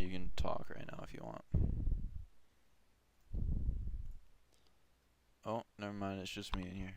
You can talk right now if you want. Oh, never mind. It's just me in here.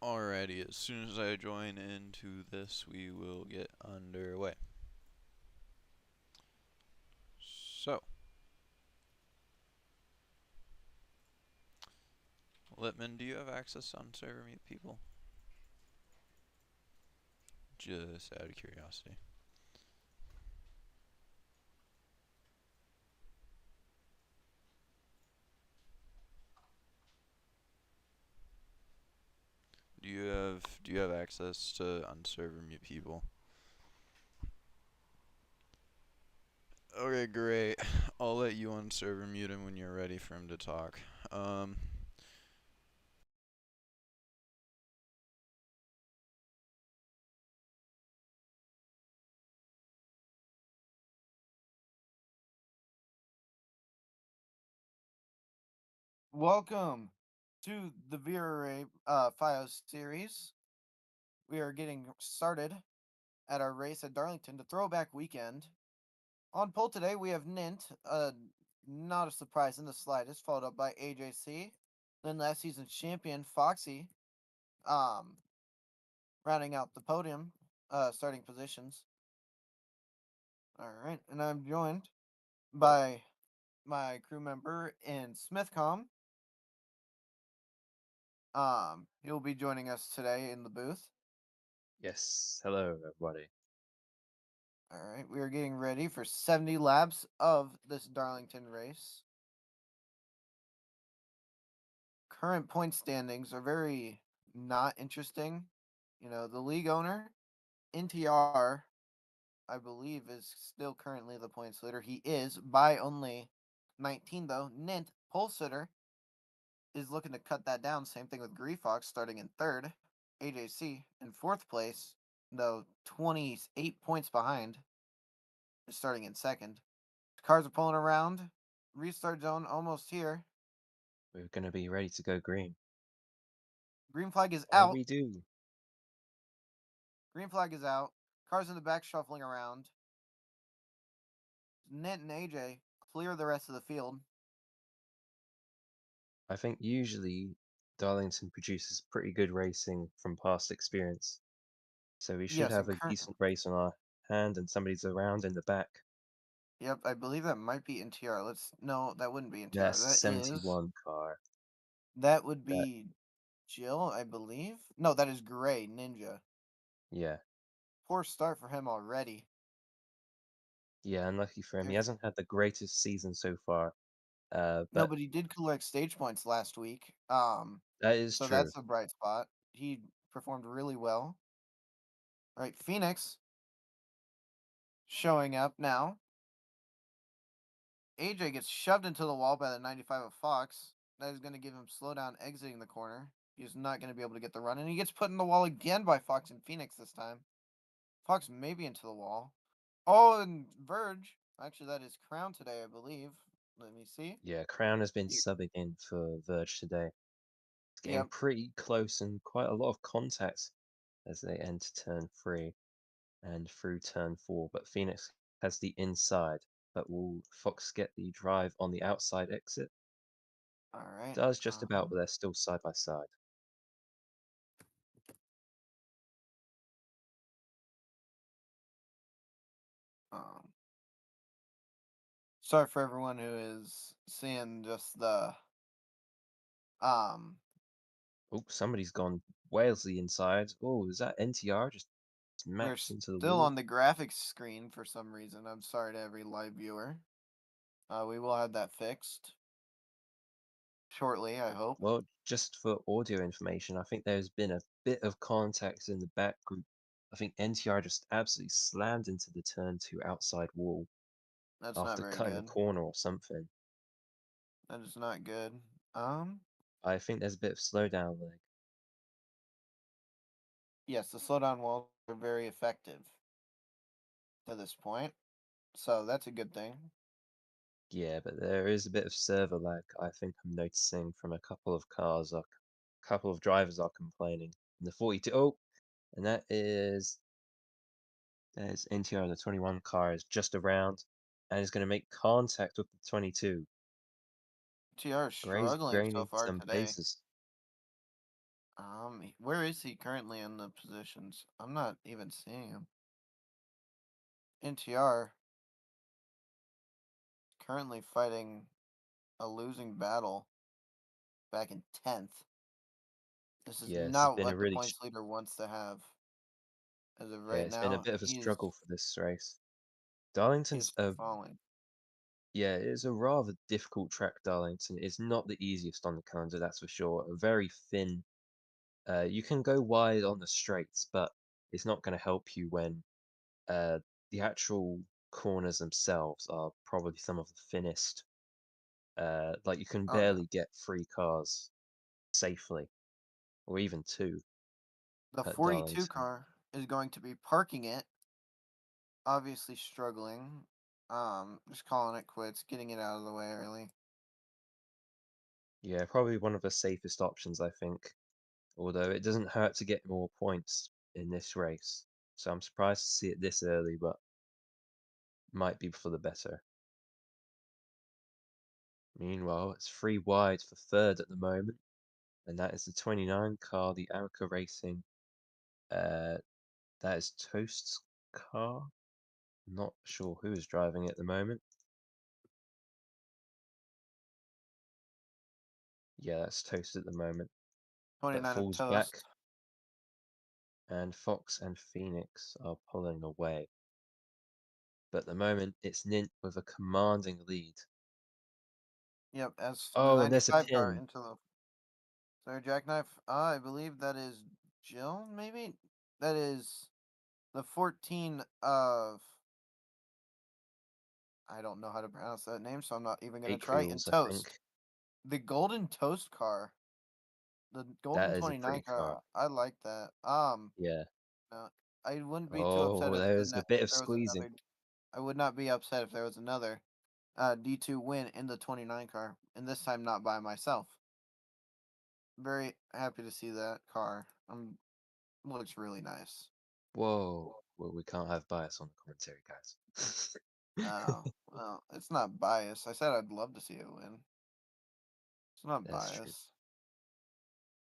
Alrighty, as soon as I join into this, we will get underway. So, Littman, do you have access on server mute people? Just out of curiosity. Do you have access to unserver mute people? Okay, great. I'll let you unserver mute him when you're ready for him to talk. Welcome to the VRA FIOS series. We are getting started at our race at Darlington, the throwback weekend. On pole today, we have Nint, not a surprise in the slightest, followed up by AJC. Then last season's champion, Foxy, um, rounding out the podium, starting positions. All right, and I'm joined by my crew member in Smithcom. He'll be joining us today in the booth. Yes, hello everybody. All right, we are getting ready for 70 laps of this Darlington race. Current point standings are very not interesting. You know, the league owner, NTR, I believe, is still currently the points leader. He is by only 19, though. Nint, pole sitter, is looking to cut that down. Same thing with Greefox starting in third. AJC in fourth place, though 28 points behind, is starting in second. Cars are pulling around. Restart zone almost here. We're going to be ready to go green. Green flag is And out. we do. Green flag is out. Cars in the back shuffling around. Nint and AJ clear the rest of the field. I think usually Darlington produces pretty good racing from past experience. So we should Yes, have and a current. decent race on our hand and somebody's around in the back. Yep, I believe that might be NTR. No, that wouldn't be NTR. That's 71 car. That would That, be Jill, I believe. No, that is Gray Ninja. yeah. Poor start for him already. Yeah, unlucky for him. He If hasn't had the greatest season so far. No, But but he did collect stage points last week. that is So true. that's a bright spot. He performed really well. All right, Phoenix showing up now. AJ gets shoved into the wall by the 95 of Fox. That is going to give him slowdown exiting the corner. He's not going to be able to get the run, and he gets put in the wall again by Fox and Phoenix this time. Fox maybe into the wall. Oh, and Verge. Actually, that is Crown today, I believe. Let me see. Yeah, Crown has been subbing in for Verge today. It's getting Yep. pretty close and quite a lot of contact as they enter turn 3 and through turn 4, but Phoenix has the inside. But will Fox get the drive on the outside exit? All right. Does just about, but they're still side by side. Um, Sorry for everyone who is seeing just the um. Oh, somebody's gone Walesley inside. Oh, is that NTR just We're smacked into the still wall? on the graphics screen for some reason. I'm sorry to every live viewer. We will have that fixed shortly, I hope. Well, just for audio information, I think there's been a bit of contact in the back group. I think NTR just absolutely slammed into the turn 2 outside wall That's not after very cutting a good. corner or something. That is not good. Um, I think there's a bit of slowdown lag. yes, the slowdown walls are very effective to this point, so that's a good thing. Yeah, but there is a bit of server lag I think I'm noticing from a couple of cars. A couple of drivers are complaining. And the 42, oh, and there's NTR, the 21 car is just around and is going to make contact with the 22. TR is Gray's struggling so gaining far some today. paces. Where is he currently in the positions? I'm not even seeing him. NTR currently fighting a losing battle back in 10th. This is Yeah, this has not been a what the really points leader wants to have. As of yeah, right it's been a now, bit of a he is struggle for this race. he Darlington's is a falling. yeah, it's a rather difficult track, Darlington. It's not the easiest on the calendar, that's for sure. A very thin. You can go wide on the straights, but it's not going to help you when uh, the actual corners themselves are probably some of the thinnest. Like you can Oh yeah. barely get three cars safely, or even two The at 42 Darlington. car is going to be parking it, obviously struggling. Just calling it quits, getting it out of the way early. Yeah, probably one of the safest options, I think. Although it doesn't hurt to get more points in this race. So I'm surprised to see it this early, but might be for the better. Meanwhile, it's three wide for third at the moment, and that is the 29 car, the Arica Racing. Uh, that is Toast's car. Not sure who is driving it at the moment. Yeah, that's Toast at the moment, but 29 of falls back, toast. and Fox and Phoenix are pulling away. But at the moment, it's Nint with a commanding lead. Yep, as the Oh, and there's a 95 car pin. into the sorry jackknife. I believe that is Jill. Maybe that is the 14 of I don't know how to pronounce that name, so I'm not even gonna try. And Acrials, I toast. think. The golden toast car. The golden That is a 29 pretty car. car. I like that. Yeah. No, I wouldn't be too upset Oh, there's a bit if of there was squeezing. another. I would not be upset if there was another D2 win in the 29 car, and this time not by myself. Very happy to see that car. Looks really nice. Whoa. Well, we can't have bias on the commentary, guys. Oh, well, it's not bias. I said I'd love to see it win. It's not That's true. bias.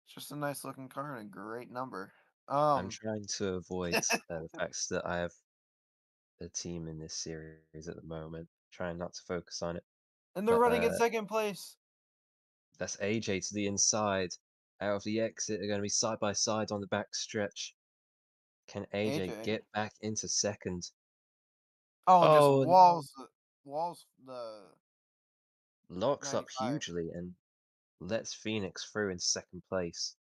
It's just a nice looking car and a great number. I'm trying to avoid the facts that I have a team in this series at the moment, trying not to focus on it. and they're But running in second place. that's AJ to the inside. Out of the exit, they're going to be side by side on the back stretch. Can AJ AJ. get back into second? Oh, just Oh, and walls the locks up 95. hugely and lets Phoenix through in second place.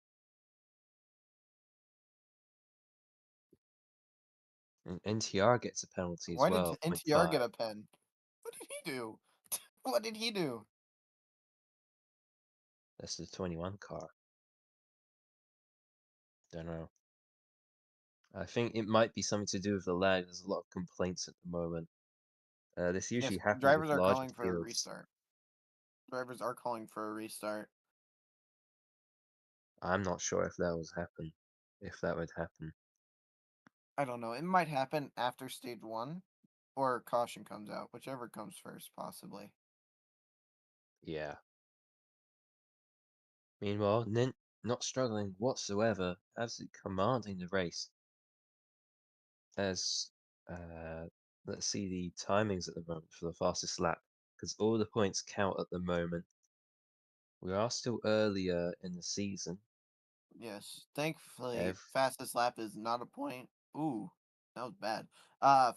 And NTR gets a penalty as Why did well, point NTR get 0.5. a pen? What did he do? What did he do? That's the 21 car. Don't know. I think it might be something to do with the lag. There's a lot of complaints at the moment. This Yes, usually happens with drivers are larger calling for a fields. restart. Drivers are calling for a restart. I'm not sure if that was happen. If that would happen. I don't know. It might happen after stage one or caution comes out, whichever comes first, possibly. Yeah. Meanwhile, Nint not struggling whatsoever, absolutely commanding the race. As let's see the timings at the moment for the fastest lap, because all the points count at the moment. We are still earlier in the season. Yes. Thankfully, Ev fastest lap is not a point. Ooh, that was bad.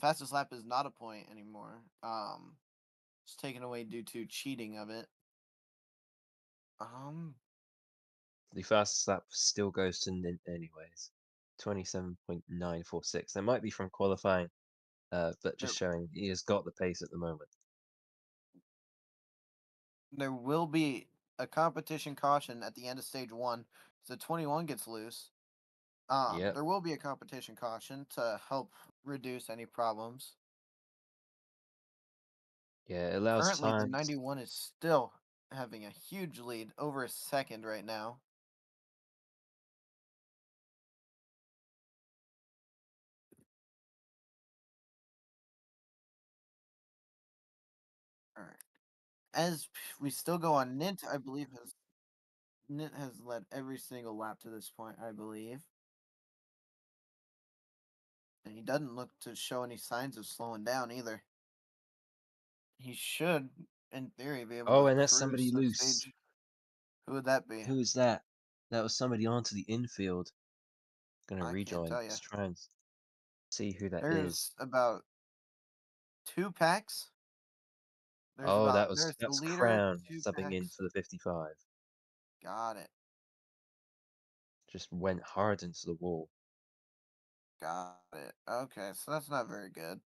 Fastest lap is not a point anymore. It's taken away due to cheating of it. Um, the fastest lap still goes to Nint anyways. 27.946. That might be from qualifying, but there just showing he has got the pace at the moment. there will be a competition caution at the end of stage one. So 21 gets loose. Yep. There will be a competition caution to help reduce any problems. Yeah, it allows Currently, the time. 91 is still having a huge lead, over a second right now. All right. As we still go on Nint, I believe has Nint has led every single lap to this point, I believe. And he doesn't look to show any signs of slowing down either. He should, in theory, be able Oh, to and that's somebody cruise to the loose. stage. Who would that be? Who is that? That was somebody onto the infield. Gonna I can't rejoin. tell you. Let's try and see who that is. There's about two packs. Oh, There's that the was leader, Crown two subbing in packs. for the 55. Got it. Just went hard into the wall. Got it. Okay, so that's not very good.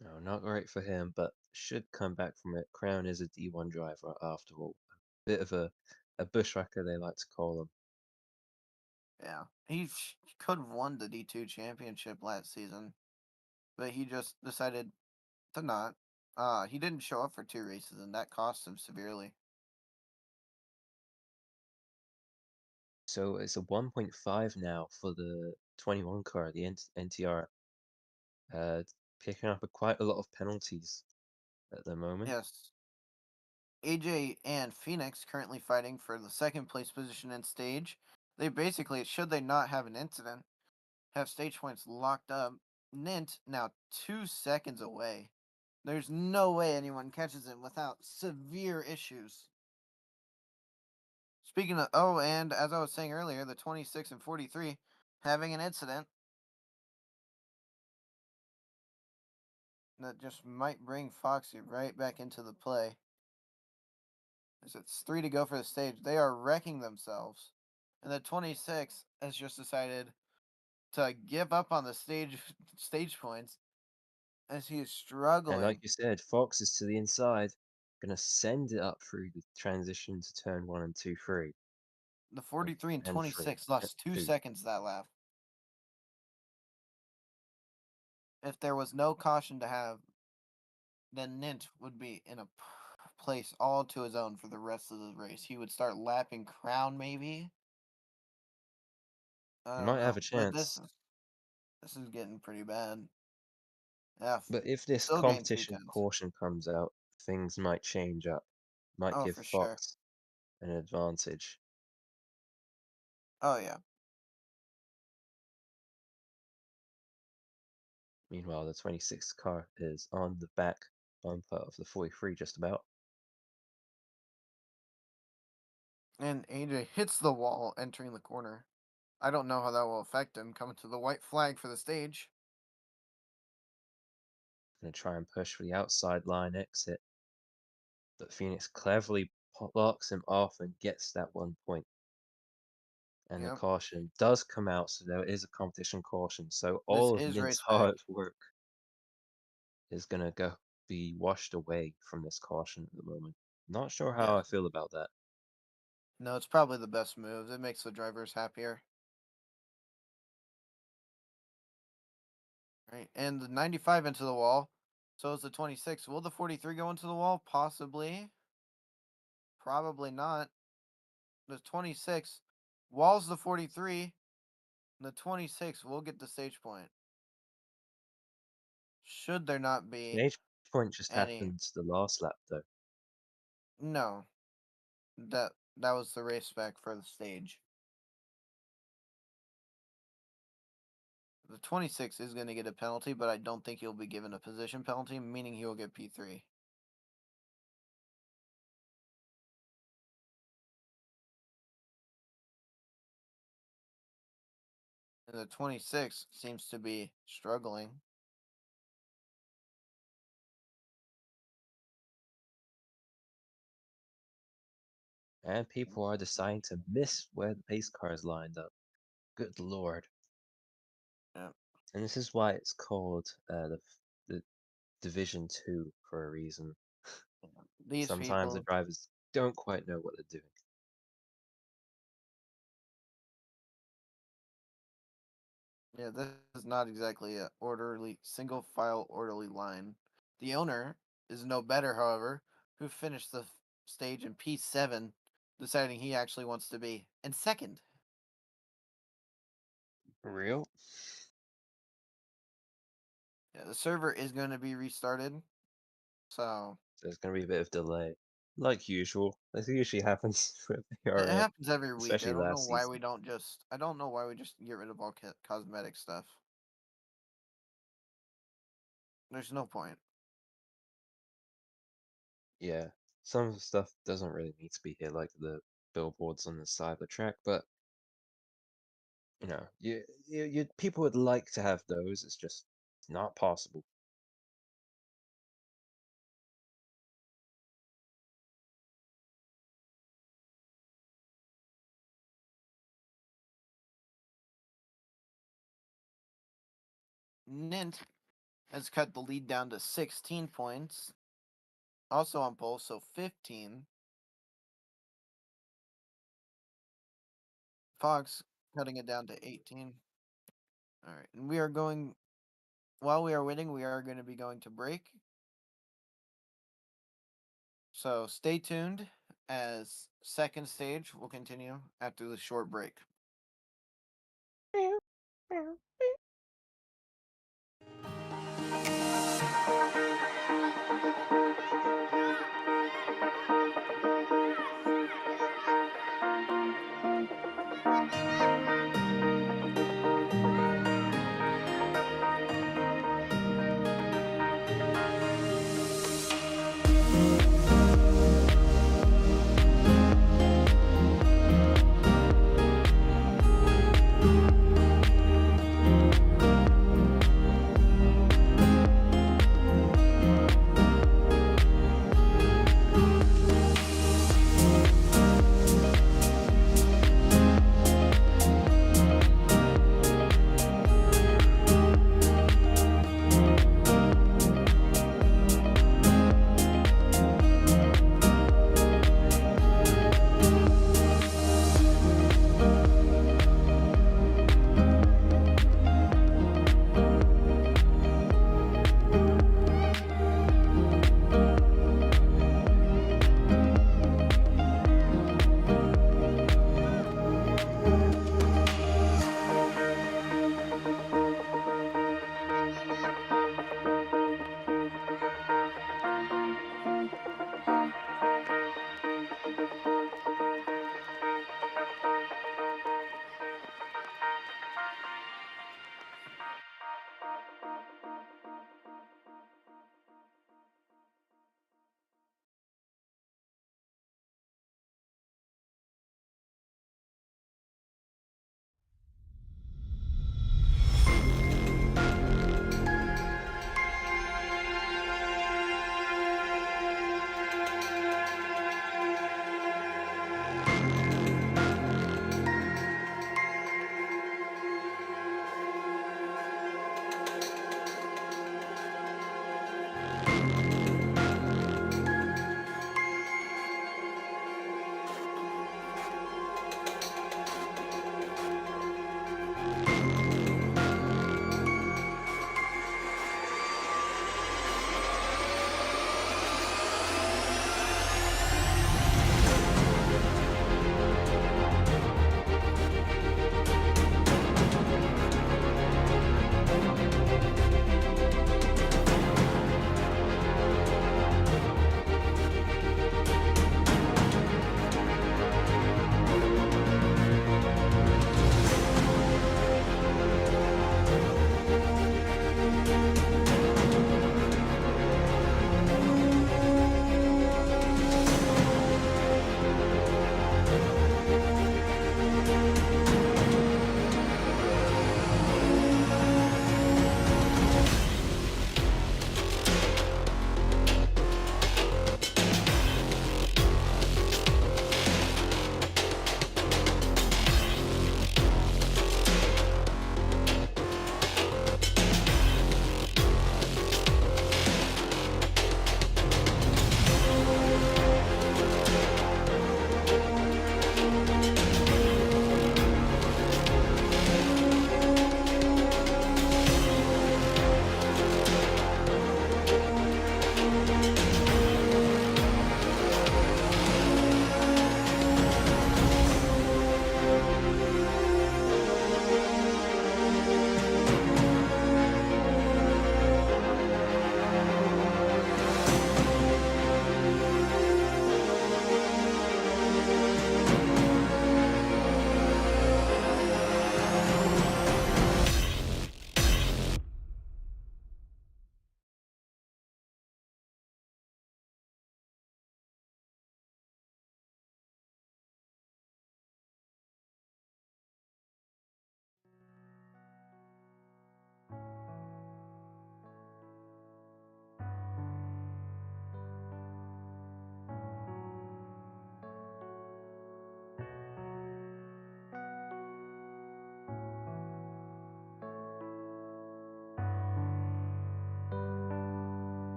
No, not great for him, but should come back from it. Crown is a D1 driver after all. A bit of a bushwhacker, they like to call him. Yeah. He could have won the D2 championship last season, but he just decided to not. He didn't show up for two races, and that cost him severely. So it's a 1.5 now for the 21 car, the NTR. Uh, Picking up quite a lot of penalties at the moment. Yes. AJ and Phoenix currently fighting for the second place position in stage. They basically, should they not have an incident, have stage points locked up. Nint now 2 seconds away. There's no way anyone catches him without severe issues. Speaking of, oh, and as I was saying earlier, the 26 and 43 having an incident that just might bring Foxy right back into the play. As it's 3 to go for the stage, they are wrecking themselves. And the 26 has just decided to give up on the stage points as he is And like struggling. you said, Fox is to the inside, gonna send it up through the transition to turn 1 and 2, 3. The 43 and And 3. 26 lost 2. 2 seconds that lap. If there was no caution to have, then Nint would be in a place all to his own for the rest of the race. He would start lapping Crown, maybe. I He don't might have know, a but chance. this is getting pretty bad. Yeah, But if this still gained two competition tenths. caution comes out, things might change up. Might Oh, give for sure. Fox an advantage. Oh yeah. Meanwhile, the 26 car is on the back bumper of the 43 just about. And AJ hits the wall entering the corner. I don't know how that will affect him coming to the white flag for the stage. Gonna try and push for the outside line exit. But Phoenix cleverly blocks him off and gets that 1 point. And the Yep. caution does come out, so there is a competition caution. So This all of is Nint's race back. hard work is gonna be washed away from this caution at the moment. Not sure how Yeah. I feel about that. No, it's probably the best move. It makes the drivers happier. Right. And the 95 into the wall. So is the 26. Will the 43 go into the wall? Possibly. Probably not. The 26 walls the 43. The 26 will get the stage point. Should there not be Stage point just any. happened the last lap though. No. That was the race back for the stage. The 26 is going to get a penalty, but I don't think he'll be given a position penalty, meaning he will get P3. And the 26 seems to be struggling. And people are deciding to miss where the pace car is lined up. Good lord. Yeah. And this is why it's called the Division 2 for a reason. These Sometimes the people, drivers don't quite know what they're doing. yeah, this is not exactly a orderly, single file orderly line. The owner is no better, however, who finished the stage in P7, deciding he actually wants to be in second. Real? Yeah, the server is going to be restarted. So, There's going to be a bit of delay. like usual. This usually happens with It VRA, happens every week. especially I don't know last why season. we don't just. I don't know why we just get rid of all cosmetic stuff. There's no point. Yeah, some of the stuff doesn't really need to be here, like the billboards on the side of the track, but you know, people would like to have those. It's just not possible. Nint has cut the lead down to 16 points. Also on pole, so 15. Fox cutting it down to 18. All right, and we are going. While we are waiting, we are going to be going to break. So stay tuned as second stage will continue after the short break.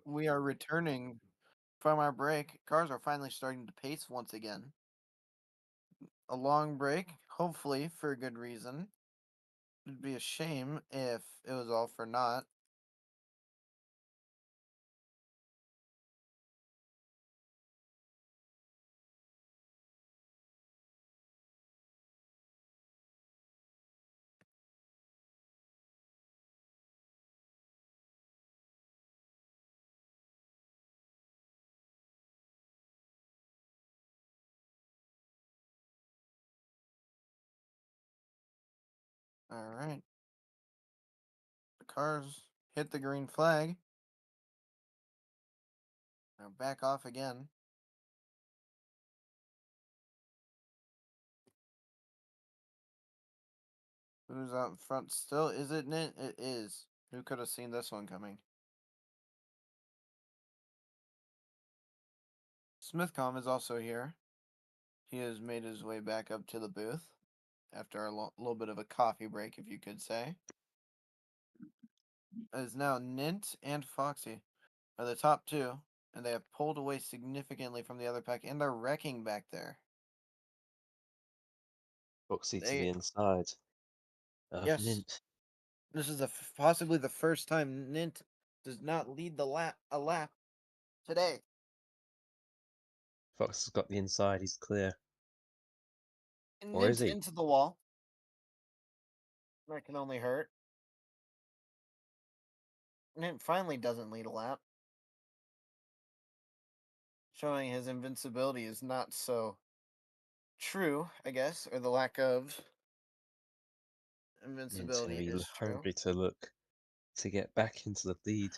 We are returning from our break. Cars are finally starting to pace once again. A long break, hopefully for a good reason. It'd be a shame if it was all for naught. All right. The cars hit the green flag. Now back off again. Who's out front still? Is it Nint? It is. Who could have seen this one coming? Smithcom is also here. He has made his way back up to the booth after a little bit of a coffee break, if you could say. It is now Nint and Foxy are the top two, and they have pulled away significantly from the other pack, and they're wrecking back there. Foxy to the They inside of Yes, Nint. this is possibly the first time Nint does not lead the lap today. Fox has got the inside, he's clear. And Or is Nint he? into the wall. That can only hurt. Nint finally doesn't lead a lap, showing his invincibility is not so true, I guess, or the lack of Nint's going to invincibility be is true. hungry to get back into the lead.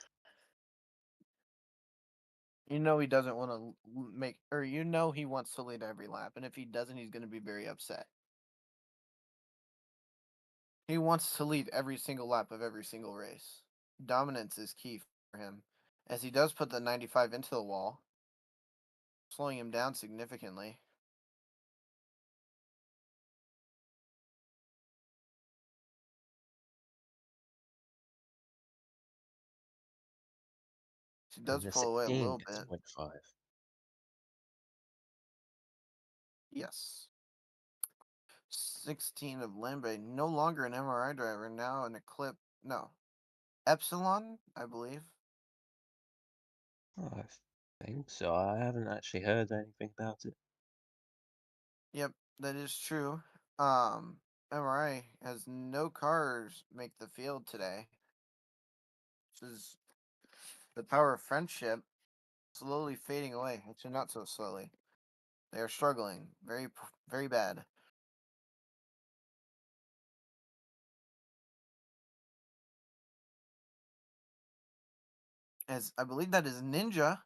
You know he doesn't want to make, or you know he wants to lead every lap, and if he doesn't, he's going to be very upset. He wants to lead every single lap of every single race. Dominance is key for him, as he does put the 95 into the wall, slowing him down significantly. He And does the pull away a 16 little gets bit. 0.5. Yes. 16 of Lambe, no longer an MRI driver, now an Eclipse. No, Epsilon, I believe. Oh, I think so. I haven't actually heard anything about it. Yep, that is true. MRI has no cars make the field today. This is the power of friendship slowly fading away. Actually, not so slowly. They are struggling very bad. As I believe that is Ninja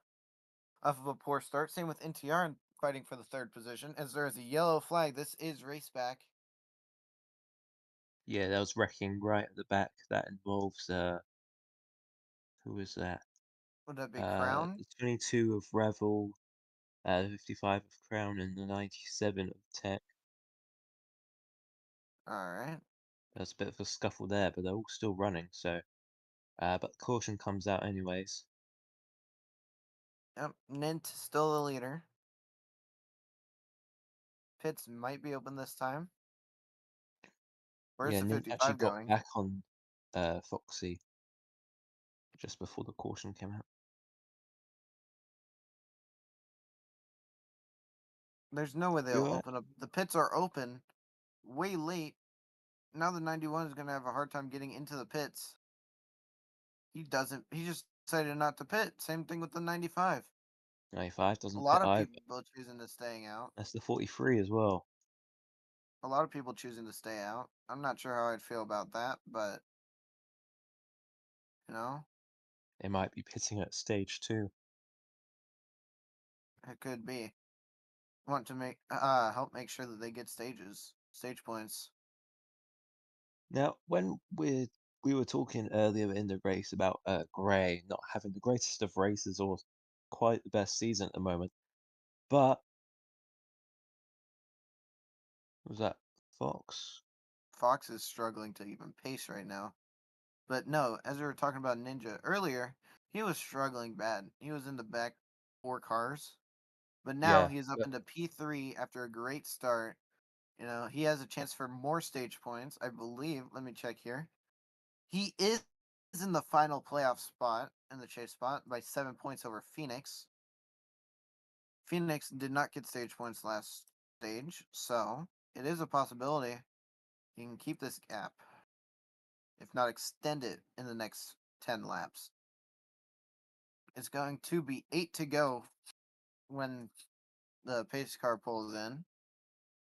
off of a poor start. Same with NTR fighting for the third position. As there is a yellow flag, this is race back. Yeah, there was wrecking right at the back. That involves, who was that? Would that be Crown? The 22 of Revel, 55 of Crown, and the 97 of Tech. All right. There's a bit of a scuffle there, but they're all still running, so. But the caution comes out anyways. Yep. Nint still the leader. Pits might be open this time. Where's Yeah, the Nint actually 55 got going? back on Foxy just before the caution came out. There's no way they'll You're right. open up. The pits are open way late. Now the 91 is going to have a hard time getting into the pits. He doesn't. He just decided not to pit. Same thing with the 95. 95 A doesn't lot pit of either. people choosing to staying out. That's the 43 as well. A lot of people choosing to stay out. I'm not sure how I'd feel about that, but you know, They might be pitting at stage 2. it could be. Want to make help make sure that they get stage points. Now, when we were talking earlier in the race about Gray not having the greatest of races or quite the best season at the moment, but was that Fox? Fox is struggling to even pace right now. But no, as we were talking about Ninja earlier, He was struggling bad. He was in the back 4 cars, but now Yeah, he is up but into P3 after a great start. He has a chance for more stage points, I believe. Let me check here. He is in the final playoff spot in the chase spot by 7 points over Phoenix. Phoenix did not get stage points last stage, so it is a possibility he can keep this gap, if not extend it in the next 10 laps. It's going to be 8 to go when the pace car pulls in.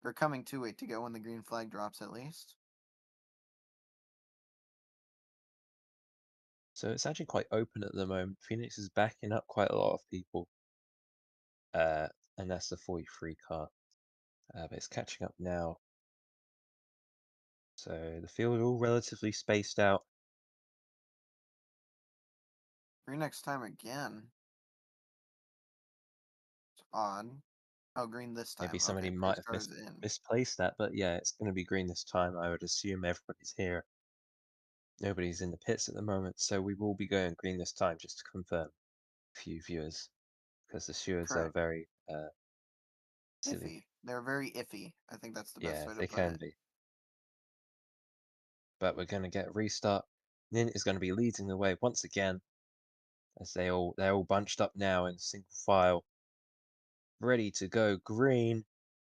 Or coming to 8 to go when the green flag drops, at least. so it's actually quite open at the moment. Phoenix is backing up quite a lot of people, uh, and that's the 43 car. But it's catching up now. So the field all relatively spaced out. Green next time again. It's odd. Oh, green this time. Maybe Okay, somebody might pace have car is in. misplaced that, but yeah, it's going to be green this time. I would assume everybody's here. Nobody's in the pits at the moment, so we will be going green this time, just to confirm a few viewers, because the stewards are Correct. very silly. Iffy. They're very iffy. I think that's the best Yeah, way to they put can it. be. But we're going to get a restart. Nin is going to be leading the way once again, as they're all bunched up now in single file, ready to go green,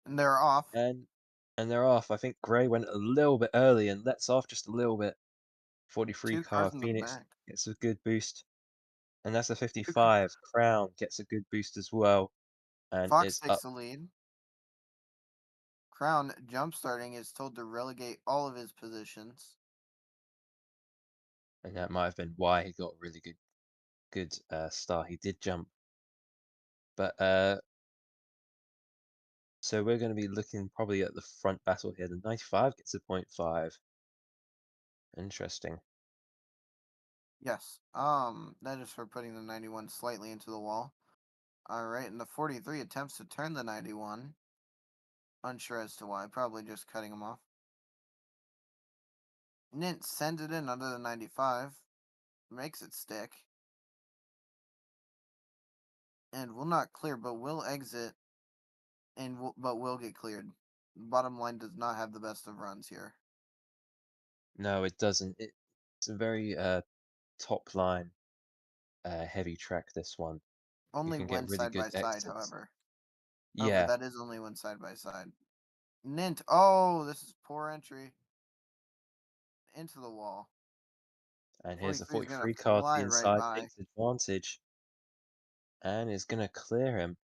And they're off. and they're off. I think Gray went a little bit early and lets off just a little bit. 43 Two car cars in the Phoenix back. gets a good boost, and that's a Two car- 55. Crown gets a good boost as well, and Fox is takes up. the lead. Crown, jump starting, is told to relegate all of his positions. And that might have been why he got a really good start. He did jump, but so we're going to be looking probably at the front battle here. The 95 gets a .5. Interesting. Yes. That is for putting the 91 slightly into the wall. Alright, and the 43 attempts to turn the 91. Unsure as to why. Probably just cutting him off. Nint sends it in under the 95. Makes it stick. And will not clear, but will exit. But will get cleared. Bottom line does not have the best of runs here. No, it doesn't. It's a very top line heavy track. This one you Only can get when really side good by side, exits. however. However, Yeah, that is only when side by side. Nint. Oh, this is poor entry. Into the wall. and here's the 43 is going to 43 car to the fly right inside, by. takes advantage, and is going to clear him.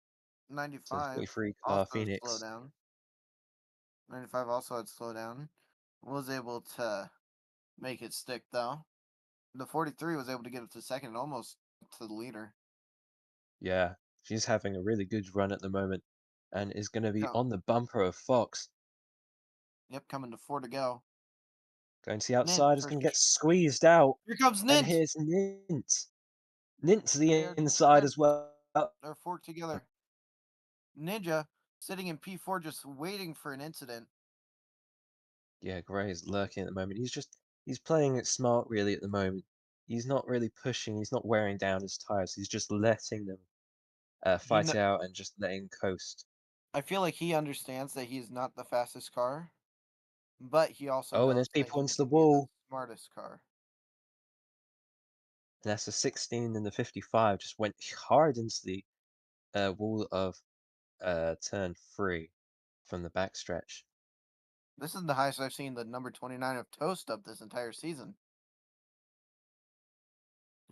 So the 95 43 car also slow Phoenix. down. 95 also had slow down. Was able to make it stick, though. The 43 was able to get up to second and almost to the leader. Yeah, she's having a really good run at the moment, and is going to be Come. on the bumper of Fox. Yep, coming to 4 to go. Going to the Nint outside, is for going to get squeezed out. Here comes And Nint. here's Nint. Nint to the They are inside together. as well. They're forked together. Ninja sitting in P4 just waiting for an incident. Yeah, Gray is lurking at the moment. He's playing it smart really at the moment. He's not really pushing. He's not wearing down his tires. He's just letting them He, fight out and just letting coast. I feel like he understands that he's not the fastest car, but he also Oh, and knows there's that people he into the can be the wall. smartest car. And that's a 16 and the 55 just went hard into the wall of turn 3 from the backstretch. This is the highest I've seen the number 29 of Toast up this entire season.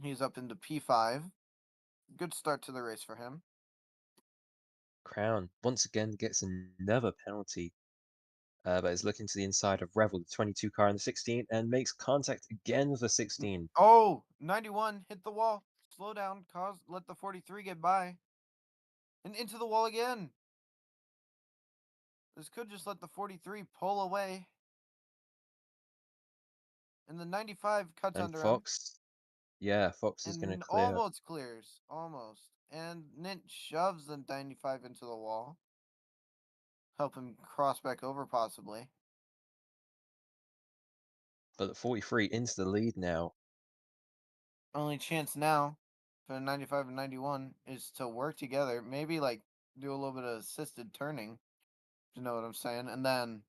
He's up into P5. Good start to the race for him. Crown once again gets another penalty, but is looking to the inside of Revel, the 22 car in the 16, and makes contact again with the 16. Oh, 91 hit the wall. Slow down, let the 43 get by. And into the wall again. This could just let the 43 pull away. And the 95 cuts And under him. Fox, yeah, Fox is going to And clear. almost clears. Almost. And Nint shoves the 95 into the wall. Help him cross back over, possibly. But the 43 into the lead now. Only chance now for the 95 and 91 is to work together, maybe like do a little bit of assisted turning, if you know what I'm saying, and then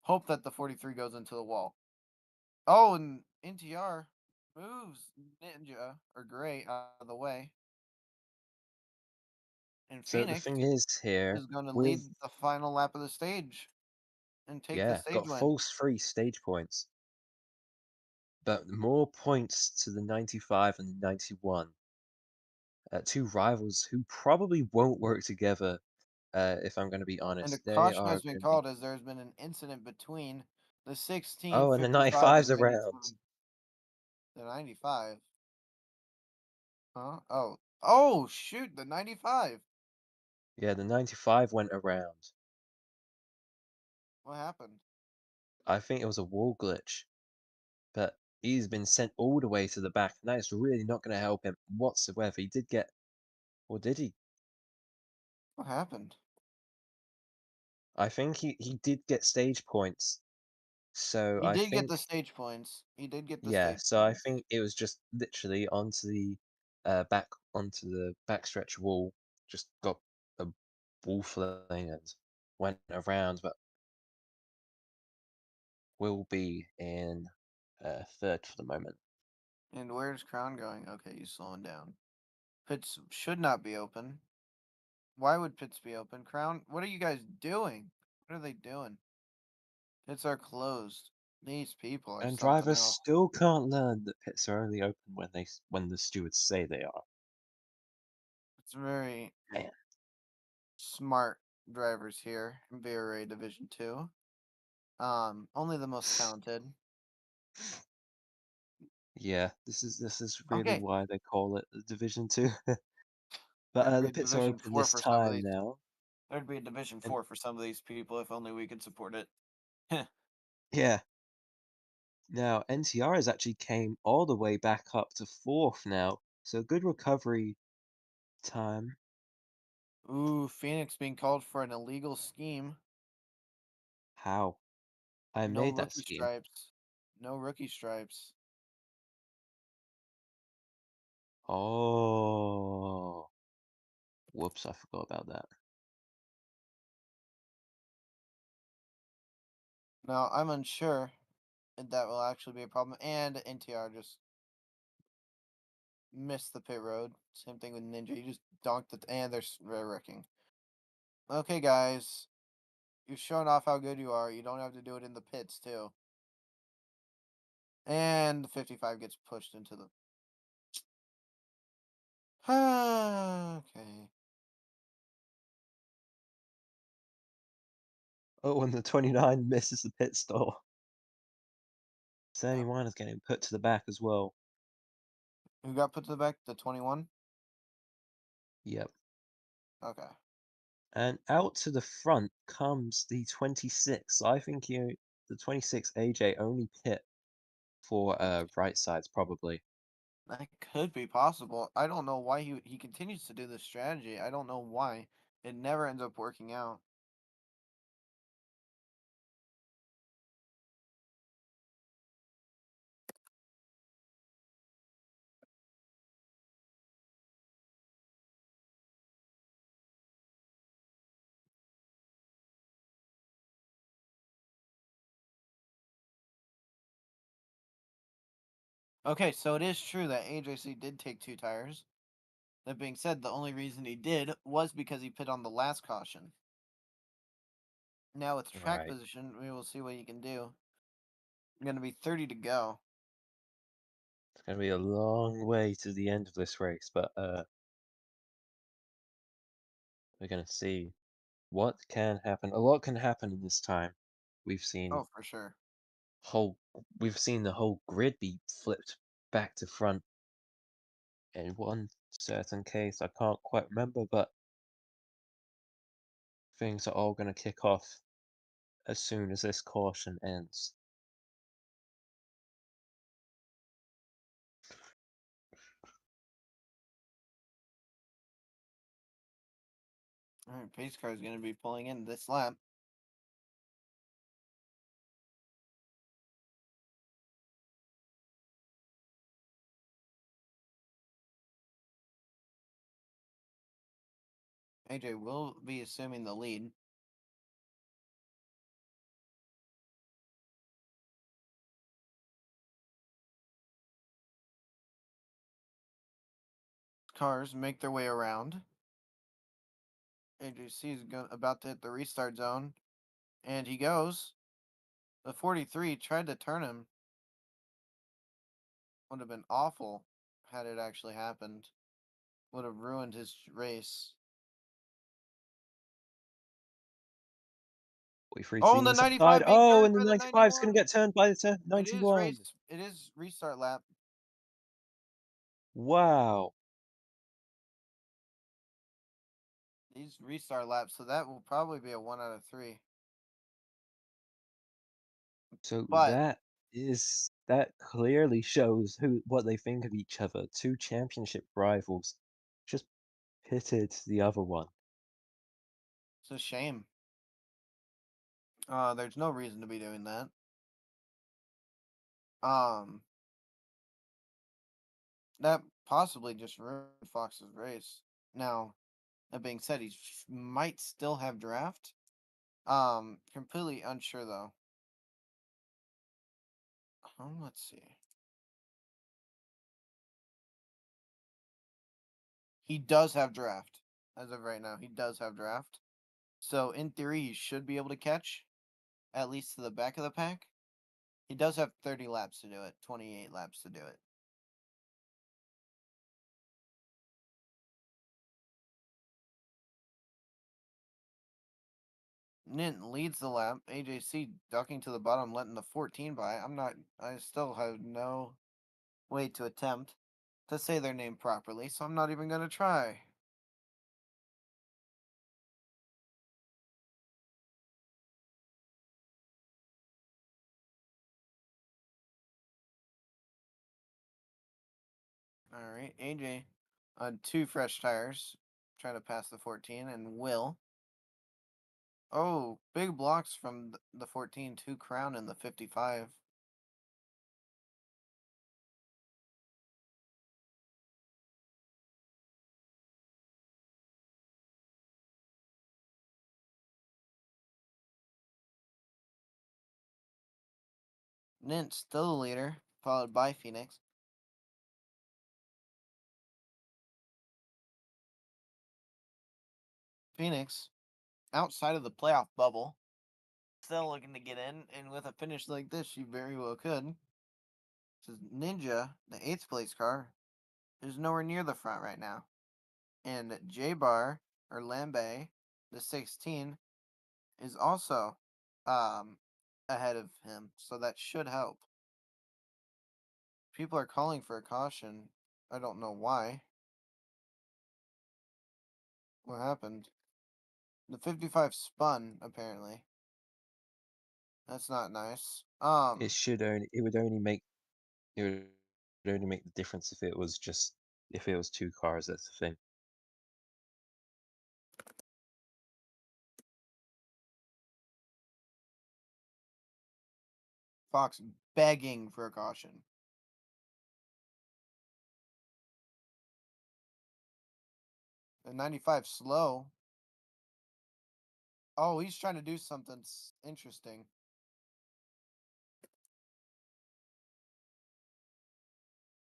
hope that the 43 goes into the wall. Oh, and NTR moves Ninja or Gray out of the way, and So the Phoenix thing is here is going to with, lead the final lap of the stage and take the yeah, stage got win. full 3 stage points, but more points to the 95 and the 91. Two rivals who probably won't work together. If I'm going to be And a honest, they caution are has been going to be. called as there's been an incident between the 16, Oh, and the 55, 95's and around. 97. The 95. Huh? Oh. Oh, shoot, the 95. Yeah, the 95 went around. What happened? I think it was a wall glitch, but he's been sent all the way to the back, and that is really not going to help him whatsoever. He did get, or did he? What happened? I think he did get stage points. So He I did get think, the stage points. He did get the yeah, stage so I points. think it was just literally onto the backstretch wall, just got a wall fling and went around, but will be in third for the moment. And where's Crown going? Okay, he's slowing down. Pits should not be open. Why would pits be open? Crown, what are you guys doing? What are they doing? Pits are closed. These people are And something drivers else. still can't learn that pits are only open when the stewards say they are. It's very Man, smart drivers here in VRA Division 2. Only the most talented. yeah, this is really Okay, why they call it the Division Two. But there'd be the a pits are Division open 4 this for some of time these. now, There'd be a Division and 4 for some of these people if only we could support it. yeah, now NTR has actually came all the way back up to fourth now, so good recovery time. Ooh, Phoenix being called for an illegal scheme. How? I No made that rookie scheme. stripes. No rookie stripes. Oh, whoops! I forgot about that. Now, I'm unsure if that will actually be a problem. And NTR just missed the pit road. Same thing with Ninja. He just donked it, and they're wrecking. Okay, guys. You've shown off how good you are. You don't have to do it in the pits, too. And the 55 gets pushed into the. Okay. Oh, and the 29 misses the pit stop. Yep. 31 is getting put to the back as well. Who got put to the back? The 21? Yep. Okay. And out to the front comes the 26. I think the 26 AJ only pit for right sides probably. That could be possible. I don't know why he continues to do this strategy. I don't know why. It never ends up working out. Okay, so it is true that AJC did take 2 tires. That being said, the only reason he did was because he pit on the last caution. Now with track Right. position, we will see what he can do. Going to be 30 to go. It's going to be a long way to the end of this race, but we're going to see what can happen. A lot can happen in this time. We've seen Oh, for sure. whole we've seen the whole grid be flipped back to front in one certain case. I can't quite remember, but things are all going to kick off as soon as this caution ends. All right, pace car is going to be pulling in this lap. AJ will be assuming the lead. Cars make their way around. AJC is about to hit the restart zone, and he goes. The 43 tried to turn him. Would have been awful had it actually happened. Would have ruined his race. 43 to Oh, the and the inside. 95 being Oh, turned and the by the 95 is going to 91. get turned by the It is 91. race. It is restart lap. Wow. These restart laps, so that will probably be a 1 out of 3. So But that clearly shows what they think of each other. Two championship rivals just pitted the other one. it's a shame. There's no reason to be doing that. Um, that possibly just ruined Fox's race. Now, that being said, he might still have draft. Completely unsure though. Let's see. He does have draft as of right now. He does have draft. So in theory, he should be able to catch at least to the back of the pack. He does have 30 laps to do it, 28 laps to do it. Nint leads the lap. AJC ducking to the bottom, letting the 14 by. I still have no way to attempt to say their name properly, so I'm not even going to try. All right, AJ on 2 fresh tires, trying to pass the 14, and will. Oh, big blocks from the 14, 2 crown and the 55. Nint still the leader, followed by Phoenix. Phoenix, outside of the playoff bubble, still looking to get in, and with a finish like this, she very well could. Says Ninja, the 8th place car, is nowhere near the front right now. And J Bar, or Lambe, the 16, is also um, ahead of him, so that should help. People are calling for a caution. I don't know why. What happened? The 55 spun, apparently. That's not nice. It would only make the difference if it was two cars. That's the thing. Fox begging for a caution. The 95 slow. Oh, he's trying to do something interesting.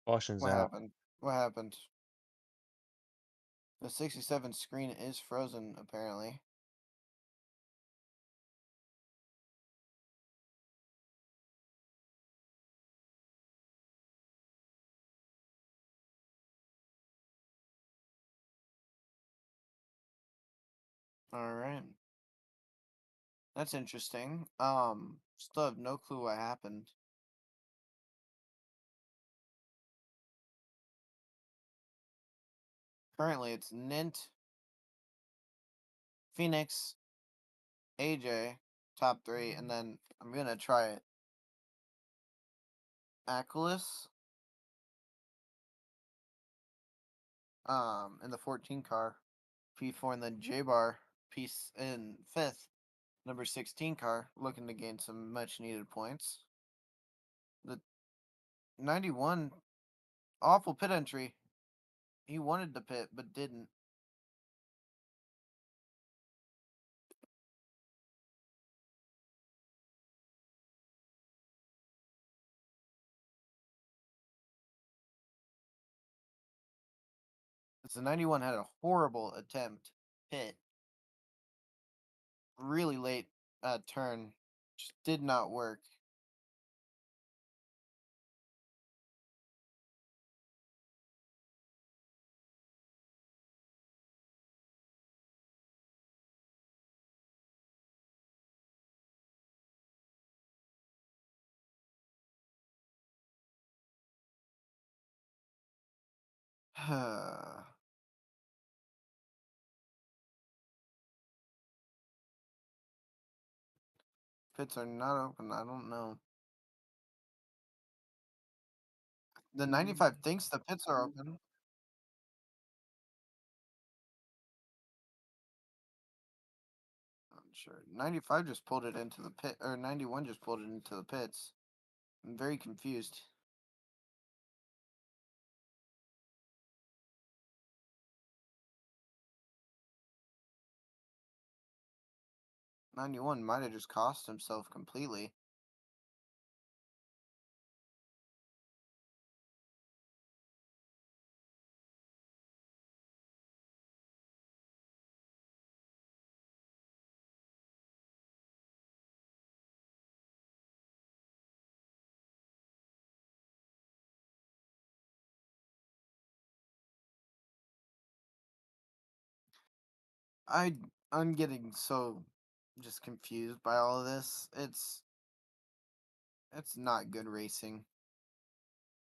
Caution's What out. happened? What happened? The 67 screen is frozen, apparently. Alright. That's interesting. Still have no clue what happened. Currently, it's Nint, Phoenix, AJ, top 3, and then I'm gonna try it. Aquilis, in the 14 car, P4, and then J Bar, piece in 5th, number 16 car, looking to gain some much needed points. The 91, awful pit entry. He wanted to pit, but didn't. So 91 had a horrible attempt hit, really late turn, just did not work. Pits are not open. I don't know. The 95 thinks the pits are open. I'm sure. 95 just pulled it into the pit, or 91 just pulled it into the pits. I'm very confused. '91 might have just cost himself completely. I I'm getting so just confused by all of this. It's not good racing.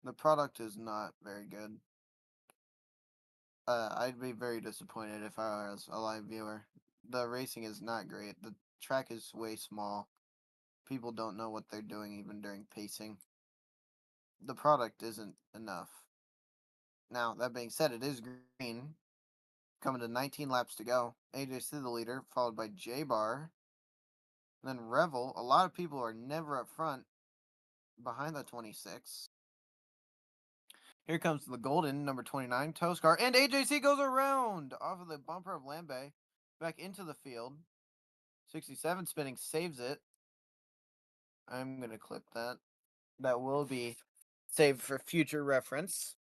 The product is not very good. I'd be very disappointed if I was a live viewer. The racing is not great. The track is way small. People don't know what they're doing even during pacing. The product isn't enough. Now, that being said, it is green. Coming to 19 laps to go. AJC the leader, followed by J Bar. Then Revel. A lot of people are never up front behind the 26. Here comes the golden, number 29, Toscar. And AJC goes around off of the bumper of Lambe. Back into the field. 67 spinning saves it. I'm going to clip that. That will be saved for future reference.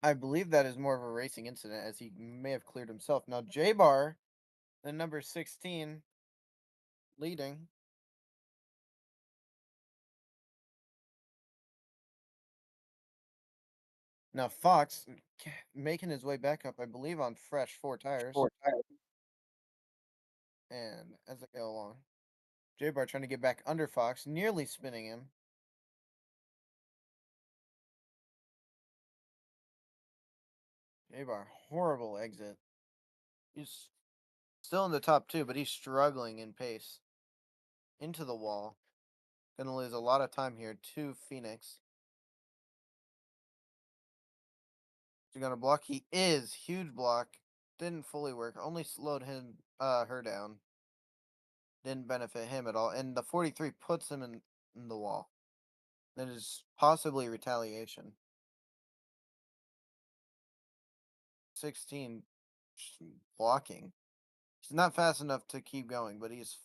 I believe that is more of a racing incident as he may have cleared himself. Now, J Bar, the number 16, leading. Now, Fox making his way back up, I believe, on fresh four tires. And as I go along, J Bar trying to get back under Fox, nearly spinning him. J Bar, horrible exit. He's still in the top two, but he's struggling in pace. Into the wall. Gonna lose a lot of time here to Phoenix. Is he gonna block? He is. Huge block. Didn't fully work. Only slowed her down. Didn't benefit him at all. And the 43 puts him in the wall. That is possibly retaliation. 16 blocking. He's not fast enough to keep going, but he's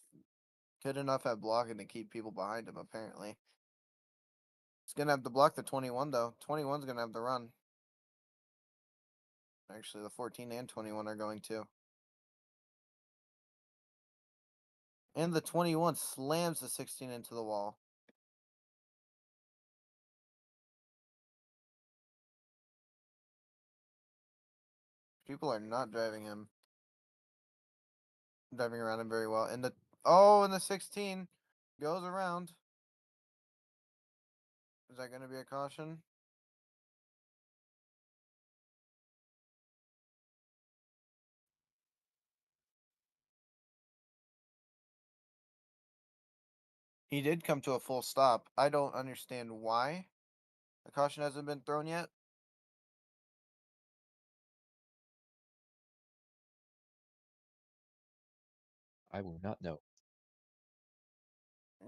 good enough at blocking to keep people behind him, apparently. He's gonna have to block the 21 though. 21's gonna have to run. Actually, the 14 and 21 are going to. And the 21 slams the 16 into the wall. People are not driving around him very well. And the 16 goes around. Is that going to be a caution? He did come to a full stop. I don't understand why the caution hasn't been thrown yet. I will not know.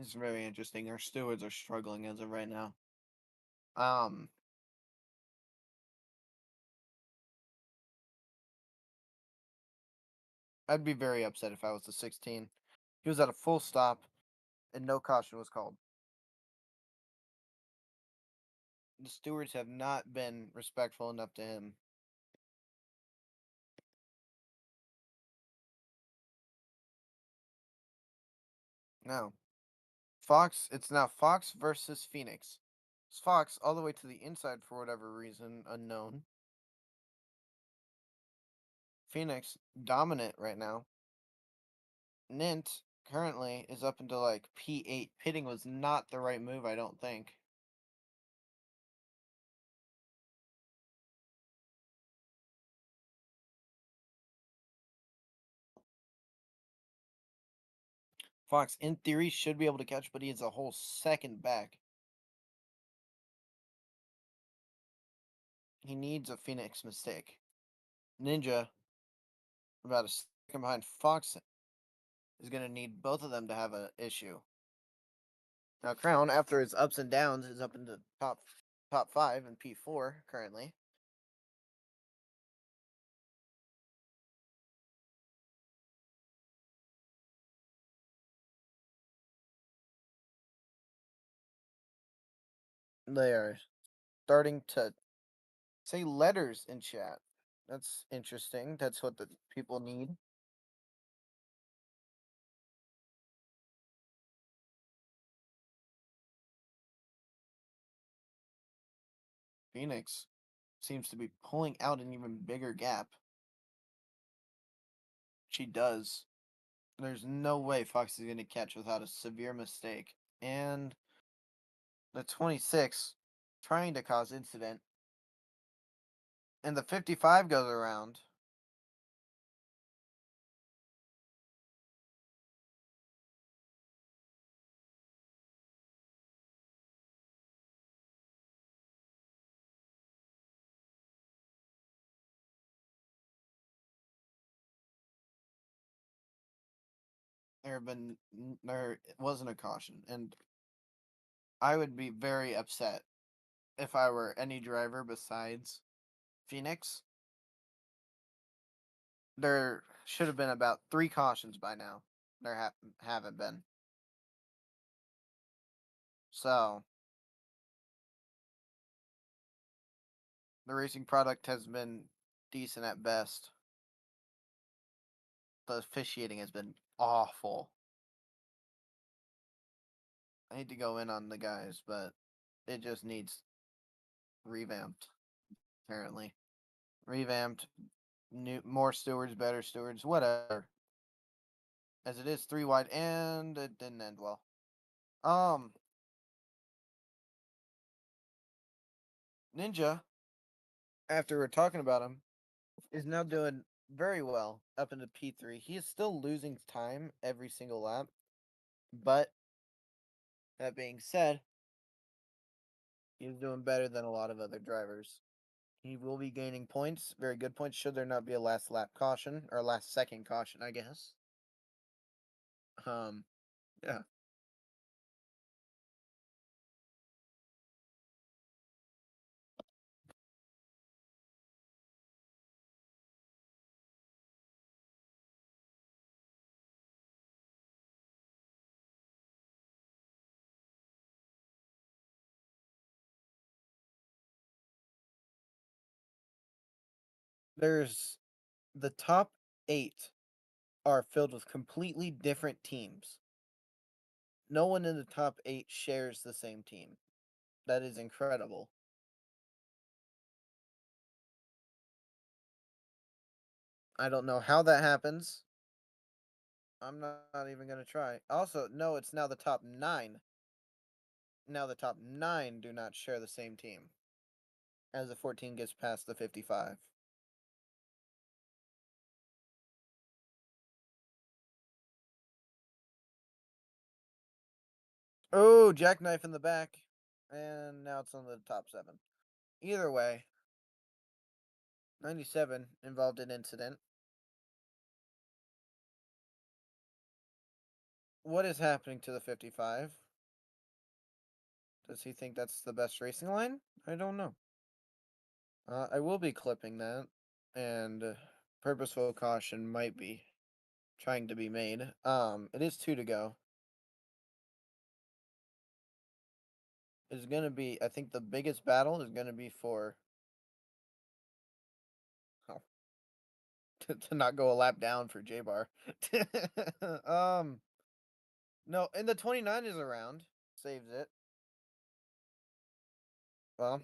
It's very interesting. Our stewards are struggling as of right now. Um, I'd be very upset if I was the 16. He was at a full stop, and no caution was called. The stewards have not been respectful enough to him. No. Fox, it's now Fox versus Phoenix. It's Fox all the way to the inside for whatever reason unknown. Phoenix dominant right now. Nint currently is up into like P8. Pitting was not the right move, I don't think. Fox, in theory, should be able to catch, but he is a whole second back. He needs a Phoenix mistake. Ninja, about a second behind Fox, is going to need both of them to have an issue. Now, Crown, after his ups and downs, is up into top 5 and P4 currently. They are starting to say letters in chat. That's interesting. That's what the people need. Phoenix seems to be pulling out an even bigger gap. She does. There's no way Fox is going to catch without a severe mistake. And the 26 trying to cause incident. And the 55 goes around. There wasn't a caution, and I would be very upset if I were any driver besides Phoenix. There should have been about 3 cautions by now. There haven't been. So the racing product has been decent at best. The officiating has been awful. I hate to go in on the guys, but it just needs revamped. Apparently, revamped, more stewards, better stewards, whatever. As it is 3 wide, and it didn't end well. Ninja, after we're talking about him, is now doing very well up into P3. He is still losing time every single lap, but that being said, he's doing better than a lot of other drivers. He will be gaining points, very good points, should there not be a last lap caution, or last second caution, I guess. Yeah. There's the top 8 are filled with completely different teams. No one in the top 8 shares the same team. That is incredible. I don't know how that happens. I'm not even going to try. Also, no, it's now the top 9. Now the top 9 do not share the same team as the 14 gets past the 55. Oh, jackknife in the back. And now it's on the top 7. Either way, 97 involved in incident. What is happening to the 55? Does he think that's the best racing line? I don't know. I will be clipping that, and purposeful caution might be trying to be made. It is 2 to go. Is gonna be, I think the biggest battle is gonna be for oh, to not go a lap down for J Bar. No, and the 29 is around. Saves it. Well,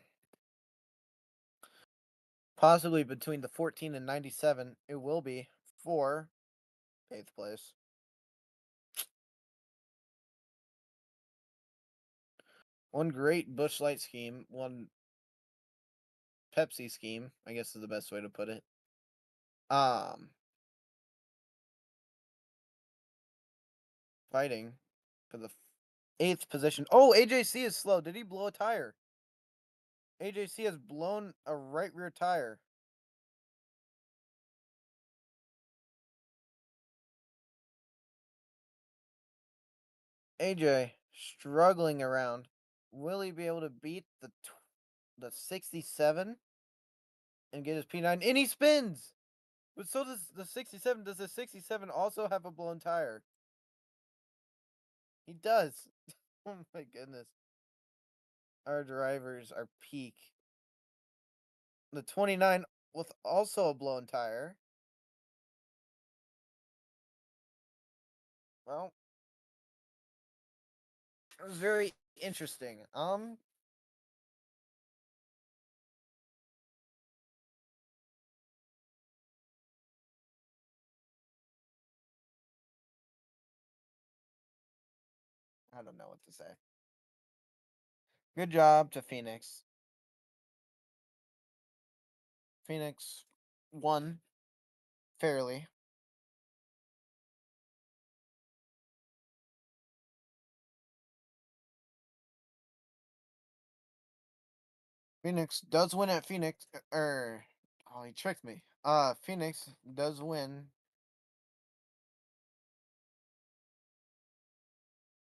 possibly between the 14 and 97, it will be for 8th place. One great Busch Light scheme, one Pepsi scheme, I guess is the best way to put it. Fighting for the 8th position. Oh, AJC is slow. Did he blow a tire? AJC has blown a right rear tire. AJ struggling around. Will he be able to beat the 67 and get his P9? And he spins. But so does the 67. Does the 67 also have a blown tire? He does. Oh my goodness. Our drivers are peak. The 29 with also a blown tire. Well, it was very interesting. I don't know what to say. Good job to Phoenix. Phoenix won fairly. Phoenix does win at Phoenix. Oh, he tricked me. Phoenix does win.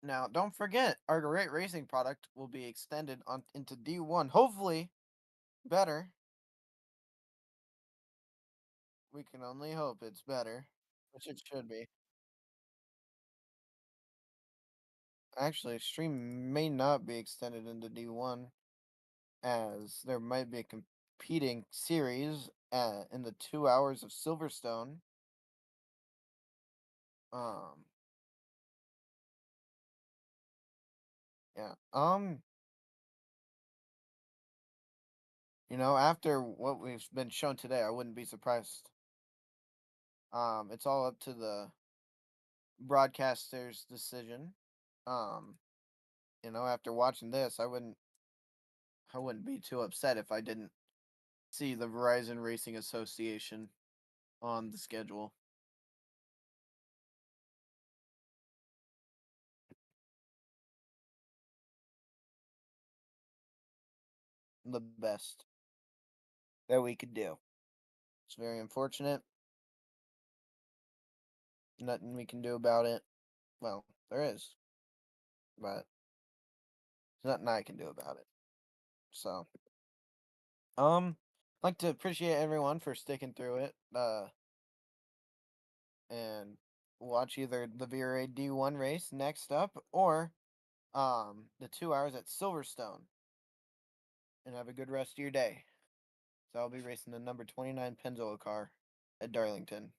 Now, don't forget, our great racing product will be extended on into D1. Hopefully, better. We can only hope it's better, which it should be. Actually, Extreme may not be extended into D1, as there might be a competing series in the 2 hours of Silverstone. Um, yeah. After what we've been shown today, I wouldn't be surprised. It's all up to the broadcaster's decision. Um, after watching this, I wouldn't be too upset if I didn't see the Verizon Racing Association on the schedule. The best that we could do. It's very unfortunate. Nothing we can do about it. Well, there is, but there's nothing I can do about it. So, I'd like to appreciate everyone for sticking through it. And watch either the VRA D1 race next up or the 2 hours at Silverstone. And have a good rest of your day. So I'll be racing the number 29 Pennzoil car at Darlington.